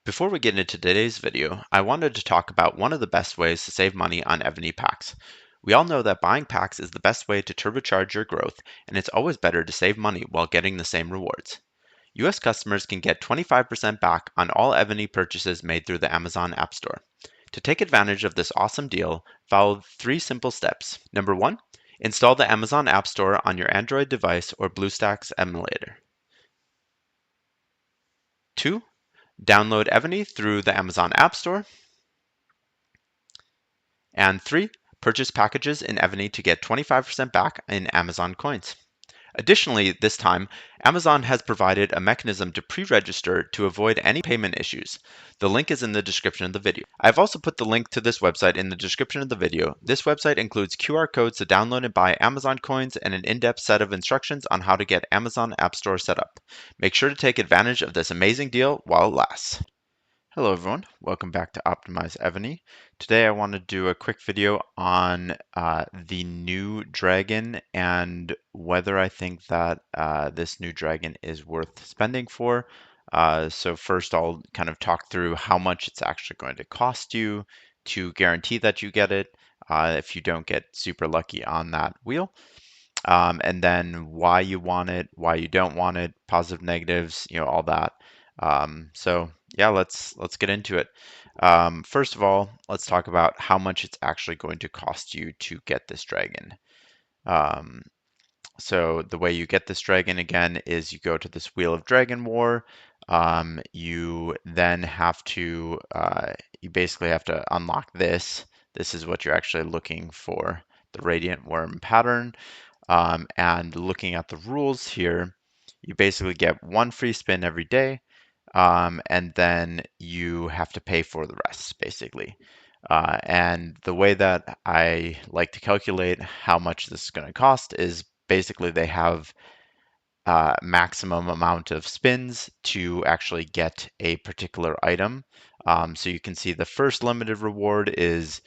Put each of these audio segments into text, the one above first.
Before we get into today's video, I wanted to talk about one of the best ways to save money on Evony packs. We all know that buying packs is the best way to turbocharge your growth, and it's always better to save money while getting the same rewards. US customers can get 25% back on all Evony purchases made through the Amazon App Store. To take advantage of this awesome deal, follow 3 simple steps. Number 1, install the Amazon App Store on your Android device or BlueStacks emulator. 2, download Evony through the Amazon App Store. And 3, purchase packages in Evony to get 25% back in Amazon coins. Additionally, this time, Amazon has provided a mechanism to pre-register to avoid any payment issues. The link is in the description of the video. I've also put the link to this website in the description of the video. This website includes QR codes to download and buy Amazon coins and an in-depth set of instructions on how to get Amazon App Store set up. Make sure to take advantage of this amazing deal while it lasts. Hello everyone, welcome back to Optimize Evony. Today I want to do a quick video on the new dragon and whether I think that this new dragon is worth spending for. So first I'll kind of talk through how much it's actually going to cost you to guarantee that you get it if you don't get super lucky on that wheel. And then why you want it, why you don't want it, positive, negatives, all that. So yeah, let's get into it. First of all, let's talk about how much it's actually going to cost you to get this dragon. Um, so the way you get this dragon again is you go to this Wheel of Dragon War. You then have to, you basically have to unlock this. This is what you're actually looking for, the Radiant Worm pattern. And looking at the rules here, you basically get 1 free spin every day. And then you have to pay for the rest, basically. And the way that I like to calculate how much this is going to cost is basically they have maximum amount of spins to actually get a particular item. So you can see the first limited reward is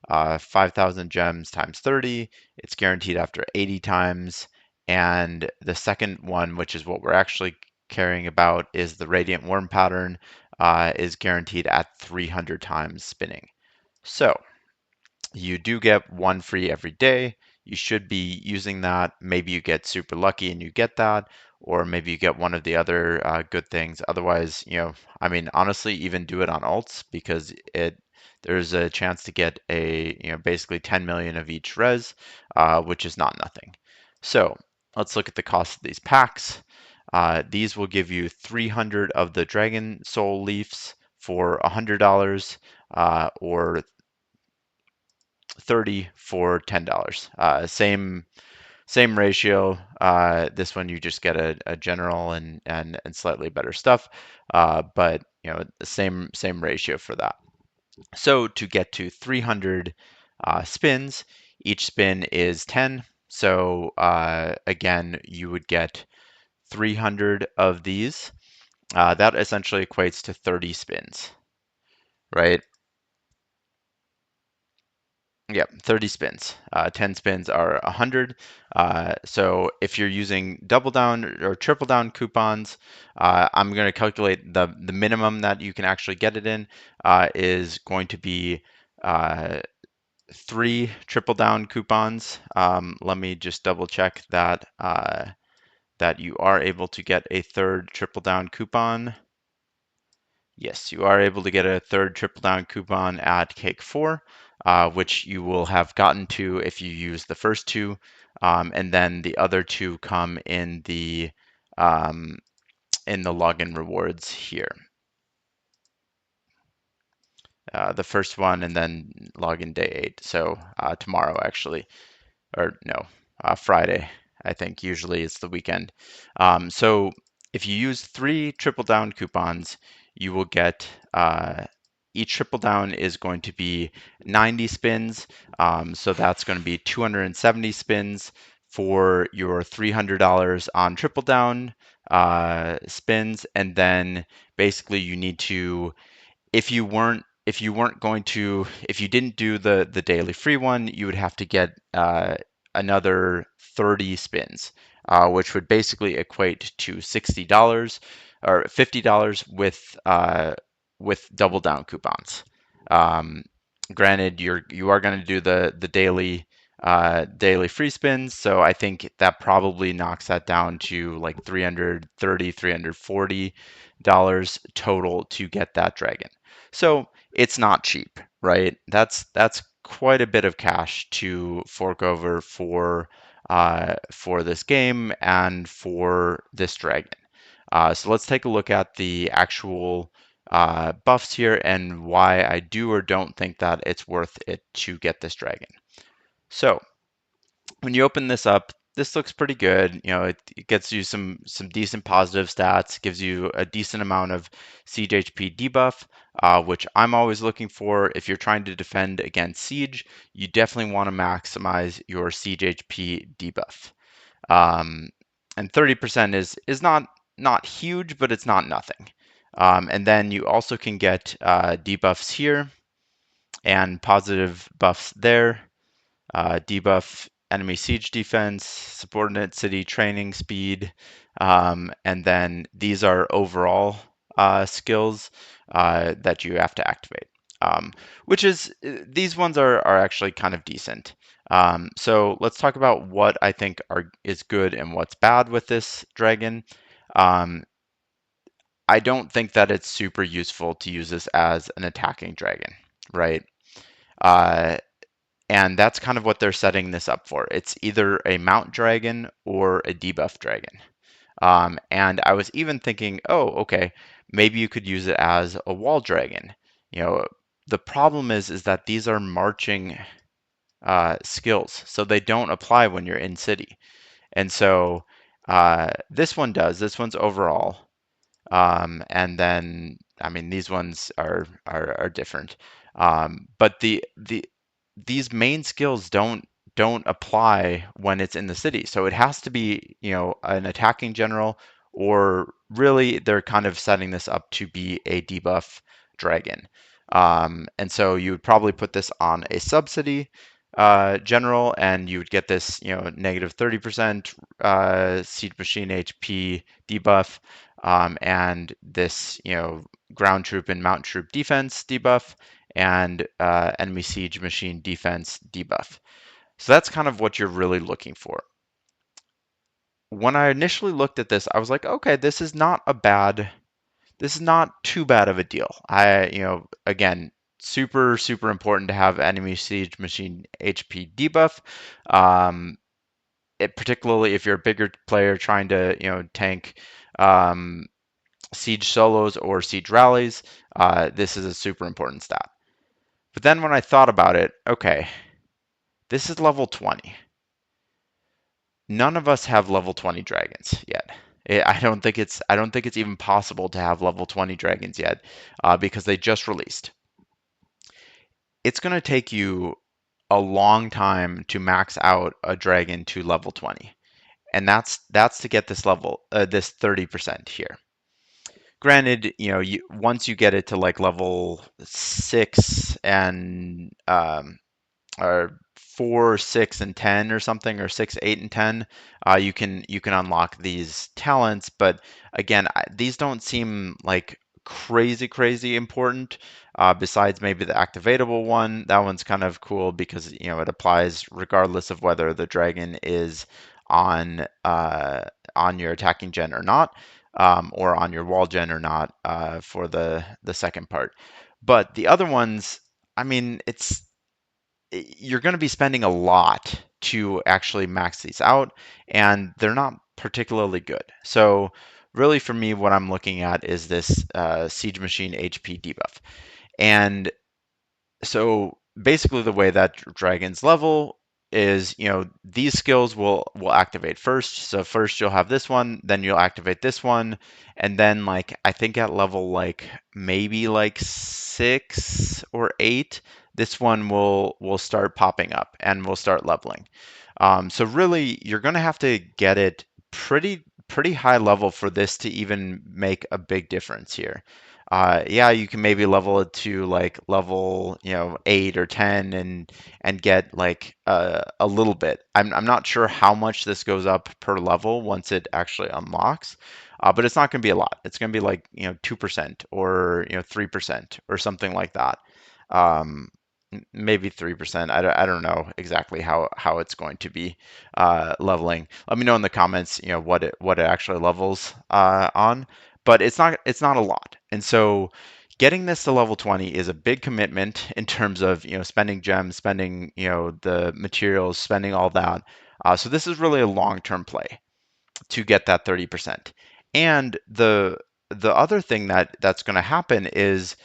5,000 gems times 30. It's guaranteed after 80 times. And the second one, which is what we're actually caring about, is the Radiant Worm pattern, is guaranteed at 300 times spinning. So you do get 1 free every day. You should be using that. Maybe you get super lucky and you get that, or maybe you get one of the other good things. Otherwise, I mean, honestly, even do it on alts because there's a chance to get basically 10 million of each res, which is not nothing. So let's look at the cost of these packs. These will give you 300 of the Dragon Soul Leafs for $100, or 30 for $10. Same ratio. This one you just get a general and slightly better stuff, but the same ratio for that. So to get to 300 spins, each spin is 10. So again, you would get 300 of these. That essentially equates to 30 spins, right? Yep, 30 spins. 10 spins are 100. So if you're using double down or triple down coupons, I'm going to calculate the minimum that you can actually get it in is going to be 3 triple down coupons. Let me just double check that that you are able to get a third triple down coupon. Yes, you are able to get a third triple down coupon at Cake 4, which you will have gotten to if you use the first 2, and then the other 2 come in the login rewards here. The first one and then login day 8, so tomorrow actually, or no, Friday. I think usually it's the weekend. So if you use 3 triple down coupons, you will get each triple down is going to be 90 spins. So that's going to be 270 spins for your $300 on triple down spins. And then basically you need to, if you didn't do the daily free one, you would have to get another 30 spins, which would basically equate to $60 or $50 with with double down coupons. Um, Granted, you are going to do the daily free spins, so I think that probably knocks that down to like 330, $340 total to get that dragon. So it's not cheap, right? That's quite a bit of cash to fork over for this game and for this dragon. So let's take a look at the actual buffs here and why I do or don't think that it's worth it to get this dragon. So when you open this up, this looks pretty good. You know, it gets you some decent positive stats, gives you a decent amount of siege HP debuff, which I'm always looking for. If you're trying to defend against siege, you definitely want to maximize your siege HP debuff. Um, and 30% is not huge, but it's not nothing. And then you also can get debuffs here and positive buffs there. Debuff enemy siege defense, subordinate city training speed, and then these are overall skills that you have to activate. Which is these ones are actually kind of decent. So let's talk about what I think is good and what's bad with this dragon. Um, I don't think that it's super useful to use this as an attacking dragon, right? Uh, and that's kind of what they're setting this up for. It's either a mount dragon or a debuff dragon. And I was even thinking, oh, okay, maybe you could use it as a wall dragon. You know, the problem is that these are marching skills, so they don't apply when you're in city. And so this one does. This one's overall. And then, I mean, these ones are different. But these main skills don't apply when it's in the city. So it has to be, you know, an attacking general, or really they're kind of setting this up to be a debuff dragon. And so you would probably put this on a subsidy general, and you would get this, you know, negative 30% siege machine HP debuff, and this, you know, ground troop and mount troop defense debuff, and enemy siege machine defense debuff. So that's kind of what you're really looking for. When I initially looked at this, I was like, okay, this is not too bad of a deal. You know, again, super important to have enemy siege machine HP debuff. Particularly if you're a bigger player trying to, you know, tank um, siege solos or siege rallies, this is a super important stat. But then when I thought about it, okay, this is level 20. None of us have level 20 dragons yet. I don't think it's even possible to have level 20 dragons yet, because they just released. It's going to take you a long time to max out a dragon to level 20, and that's to get this level, this 30% here. Granted, you know, once you get it to like level 6 and or 4, 6, and 10 or something, or 6, 8, and 10, you can unlock these talents. But again, these don't seem like crazy important. Besides maybe the activatable one, that one's kind of cool because, you know, it applies regardless of whether the dragon is on on your attacking gen or not, or on your wall gen or not, for the second part. But the other ones, I mean, you're going to be spending a lot to actually max these out, and they're not particularly good. So really for me, what I'm looking at is this Siege Machine HP debuff. And so basically the way that dragons level is, you know, these skills will activate first. So first you'll have this one, then you'll activate this one, and then like I think at level like maybe like 6 or 8, this one will start popping up and will start leveling. So really you're going to have to get it pretty high level for this to even make a big difference here. yeah, you can maybe level it to like level, 8 or 10 and get like a little bit. I'm not sure how much this goes up per level once it actually unlocks, but it's not going to be a lot. It's going to be like, 2% or, 3% or something like that. Um, Maybe 3%. I don't know exactly how it's going to be leveling. Let me know in the comments, what it actually levels on, but it's not a lot. And so getting this to level 20 is a big commitment in terms of, spending gems, spending, the materials, spending all that. So this is really a long-term play to get that 30%. And the other thing that's going to happen is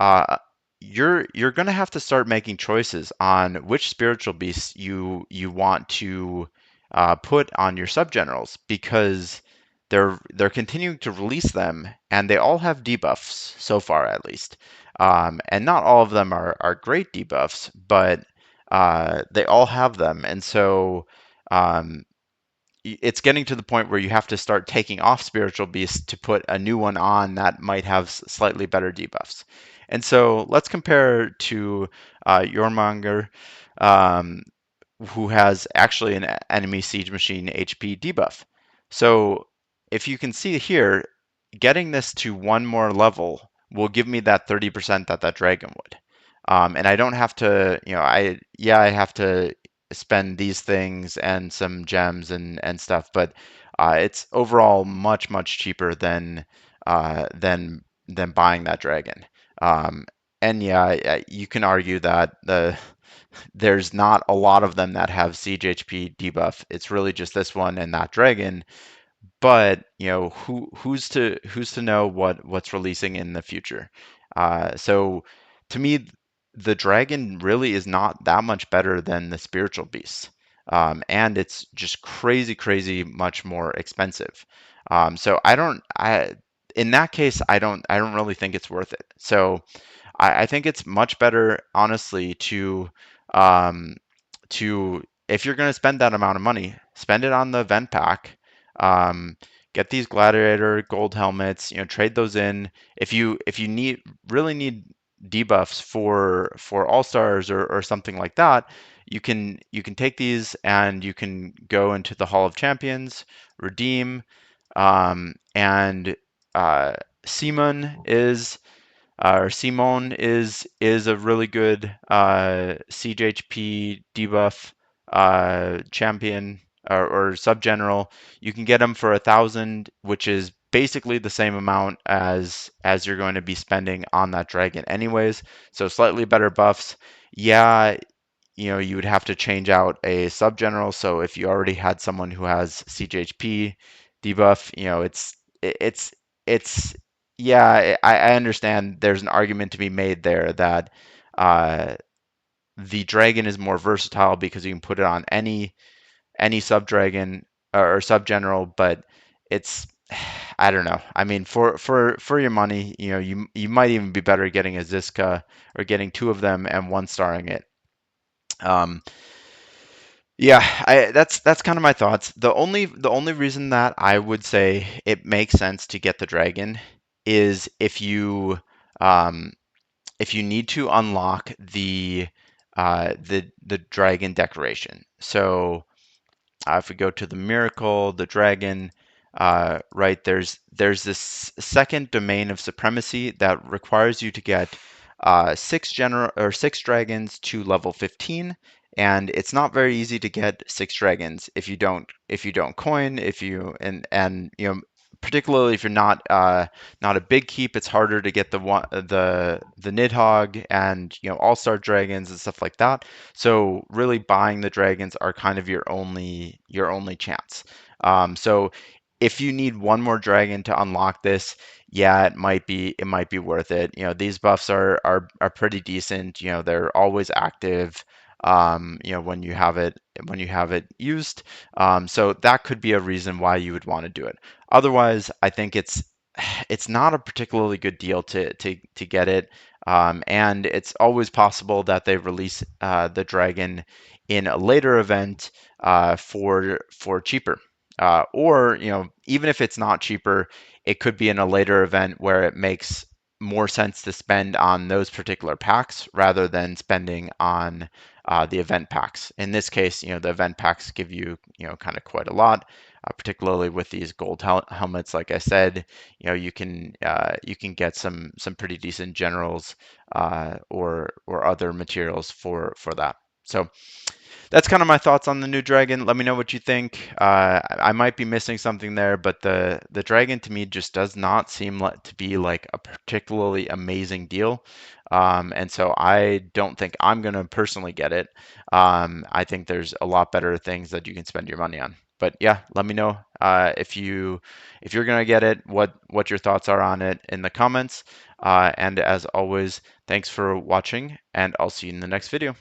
uh, you're going to have to start making choices on which spiritual beasts you want to put on your subgenerals, because they're continuing to release them, and they all have debuffs so far, at least. And not all of them are great debuffs, but they all have them. And so um, it's getting to the point where you have to start taking off spiritual beasts to put a new one on that might have slightly better debuffs. And so let's compare to Jormungandr, um, who has actually an enemy siege machine HP debuff. So if you can see here, getting this to one more level will give me that 30% that dragon would. And I don't have to, I have to spend these things and some gems and stuff, but it's overall much, much cheaper than buying that dragon. Um, and yeah, you can argue that there's not a lot of them that have siege HP debuff. It's really just this one and that dragon. But who's to know what's releasing in the future? So to me, the dragon really is not that much better than the spiritual beast, and it's just crazy, crazy much more expensive. So in that case, I don't really think it's worth it. So I think it's much better, honestly, um, to if you're going to spend that amount of money, spend it on the event pack. Um, get these gladiator gold helmets. Trade those in. If you really need debuffs for all stars or something like that, you can take these and you can go into the Hall of Champions, redeem, and uh, Simon is or Simon is a really good CHP debuff champion or sub general. You can get him for 1,000, which is basically the same amount as you're going to be spending on that dragon anyways. So slightly better buffs. Yeah, you would have to change out a sub general. So if you already had someone who has CHP debuff, it's it's yeah, I understand there's an argument to be made there that uh, the dragon is more versatile because you can put it on any sub dragon or sub general, but it's I don't know. I mean, for your money, you might even be better getting a Ziska or getting two of them and one starring it. Um, Yeah, that's kind of my thoughts. The only reason that I would say it makes sense to get the dragon is um, if you need to unlock the dragon decoration. So if we go to the miracle, the dragon, right, there's this second domain of supremacy that requires you to get six dragons to level 15, and it's not very easy to get six dragons if you don't coin, if you and particularly if you're not a big keep, it's harder to get the Nidhogg and all-star dragons and stuff like that. So really buying the dragons are kind of your only chance. So if you need one more dragon to unlock this, yeah, it might be worth it. These buffs are pretty decent. They're always active. When you have it used. So that could be a reason why you would want to do it. Otherwise, I think it's not a particularly good deal to get it. And it's always possible that they release the dragon in a later event for cheaper. Or even if it's not cheaper, it could be in a later event where it makes more sense to spend on those particular packs rather than spending on the event packs. In this case, the event packs give you, kind of quite a lot, particularly with these gold helmets. Like I said, you can get some pretty decent generals or other materials for that. So that's kind of my thoughts on the new dragon. Let me know what you think. I might be missing something there, but the dragon to me just does not seem like to be like a particularly amazing deal. And so I don't think I'm gonna personally get it. I think there's a lot better things that you can spend your money on. But yeah, let me know if you're gonna get it, what your thoughts are on it in the comments. And as always, thanks for watching, and I'll see you in the next video.